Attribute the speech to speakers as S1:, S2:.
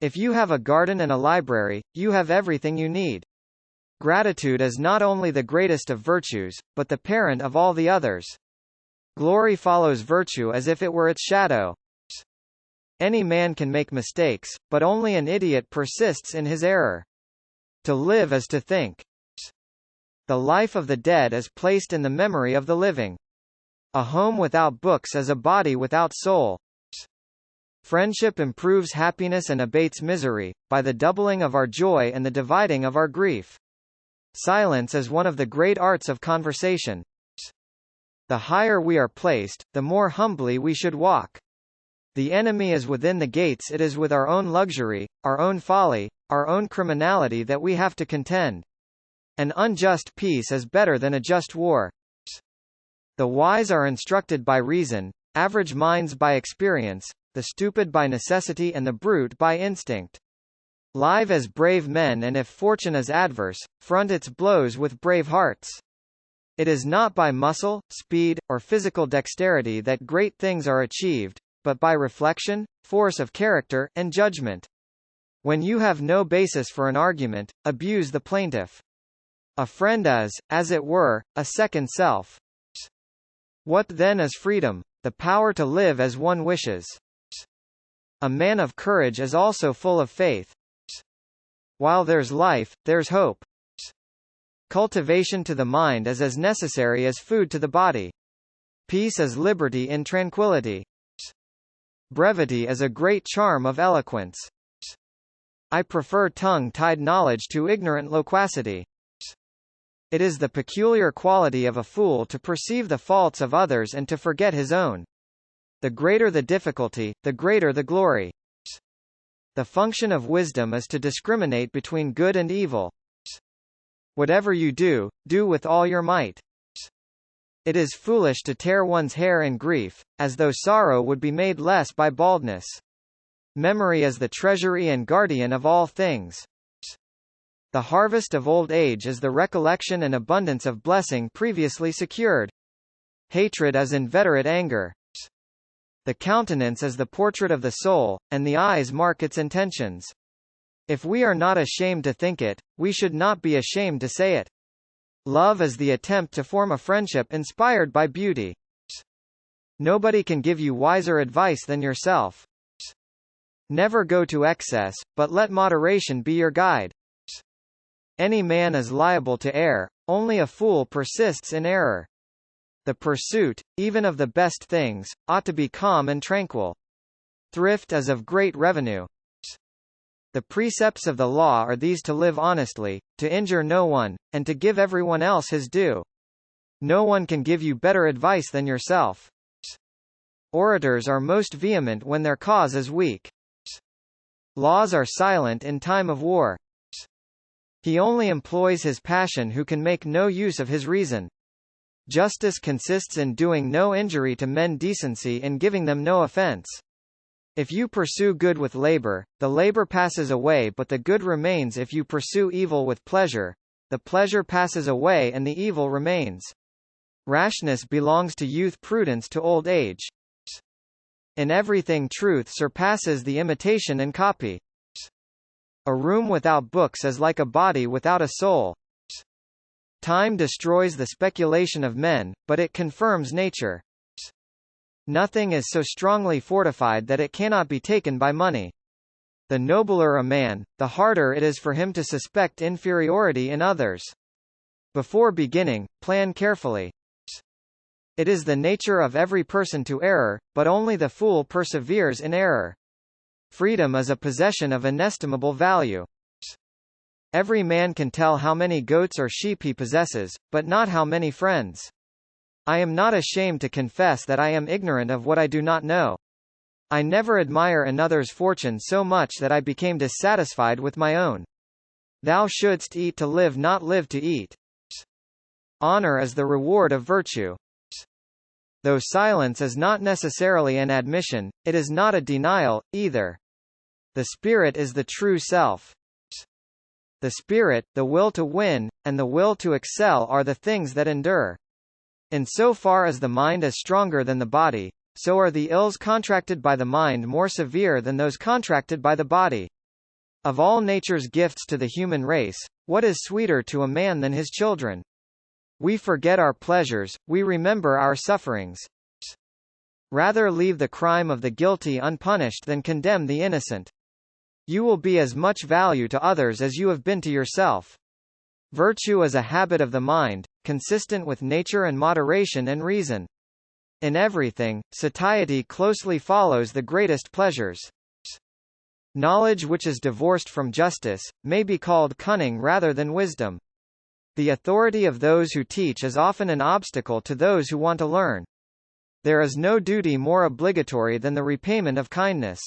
S1: If you have a garden and a library, you have everything you need. Gratitude is not only the greatest of virtues, but the parent of all the others. Glory follows virtue as if it were its shadow. Any man can make mistakes, but only an idiot persists in his error. To live is to think. The life of the dead is placed in the memory of the living. A home without books is a body without soul. Friendship improves happiness and abates misery, by the doubling of our joy and the dividing of our grief. Silence is one of the great arts of conversation. The higher we are placed, the more humbly we should walk. The enemy is within the gates. It is with our own luxury, our own folly, our own criminality that we have to contend. An unjust peace is better than a just war. The wise are instructed by reason, average minds by experience, the stupid by necessity and the brute by instinct. Live as brave men, and if fortune is adverse, front its blows with brave hearts. It is not by muscle, speed, or physical dexterity that great things are achieved, but by reflection, force of character, and judgment. When you have no basis for an argument, abuse the plaintiff. A friend is, as it were, a second self. What then is freedom? The power to live as one wishes. A man of courage is also full of faith. While there's life, there's hope. Cultivation to the mind is as necessary as food to the body. Peace is liberty in tranquility. Brevity is a great charm of eloquence. I prefer tongue-tied knowledge to ignorant loquacity. It is the peculiar quality of a fool to perceive the faults of others and to forget his own. The greater the difficulty, the greater the glory. The function of wisdom is to discriminate between good and evil. Whatever you do, do with all your might. It is foolish to tear one's hair in grief, as though sorrow would be made less by baldness. Memory is the treasury and guardian of all things. The harvest of old age is the recollection and abundance of blessing previously secured. Hatred is inveterate anger. The countenance is the portrait of the soul, and the eyes mark its intentions. If we are not ashamed to think it, we should not be ashamed to say it. Love is the attempt to form a friendship inspired by beauty. Nobody can give you wiser advice than yourself. Never go to excess, but let moderation be your guide. Any man is liable to err, only a fool persists in error. The pursuit, even of the best things, ought to be calm and tranquil. Thrift is of great revenue. The precepts of the law are these: to live honestly, to injure no one, and to give everyone else his due. No one can give you better advice than yourself. Orators are most vehement when their cause is weak. Laws are silent in time of war. He only employs his passion who can make no use of his reason. Justice consists in doing no injury to men, decency in giving them no offense. If you pursue good with labor, the labor passes away, but the good remains. If you pursue evil with pleasure, the pleasure passes away and the evil remains. Rashness belongs to youth, prudence to old age. In everything truth surpasses the imitation and copy. A room without books is like a body without a soul. Time destroys the speculation of men, but it confirms nature. Nothing is so strongly fortified that it cannot be taken by money. The nobler a man, the harder it is for him to suspect inferiority in others. Before beginning, plan carefully. It is the nature of every person to err, but only the fool perseveres in error. Freedom is a possession of inestimable value. Every man can tell how many goats or sheep he possesses, but not how many friends. I am not ashamed to confess that I am ignorant of what I do not know. I never admire another's fortune so much that I became dissatisfied with my own. Thou shouldst eat to live, not live to eat. Honor is the reward of virtue. Though silence is not necessarily an admission, it is not a denial, either. The spirit is the true self. The spirit, the will to win, and the will to excel are the things that endure. In so far as the mind is stronger than the body, so are the ills contracted by the mind more severe than those contracted by the body. Of all nature's gifts to the human race, what is sweeter to a man than his children? We forget our pleasures, we remember our sufferings. Rather leave the crime of the guilty unpunished than condemn the innocent. You will be as much value to others as you have been to yourself. Virtue is a habit of the mind, consistent with nature and moderation and reason. In everything, satiety closely follows the greatest pleasures. Knowledge which is divorced from justice, may be called cunning rather than wisdom. The authority of those who teach is often an obstacle to those who want to learn. There is no duty more obligatory than the repayment of kindness.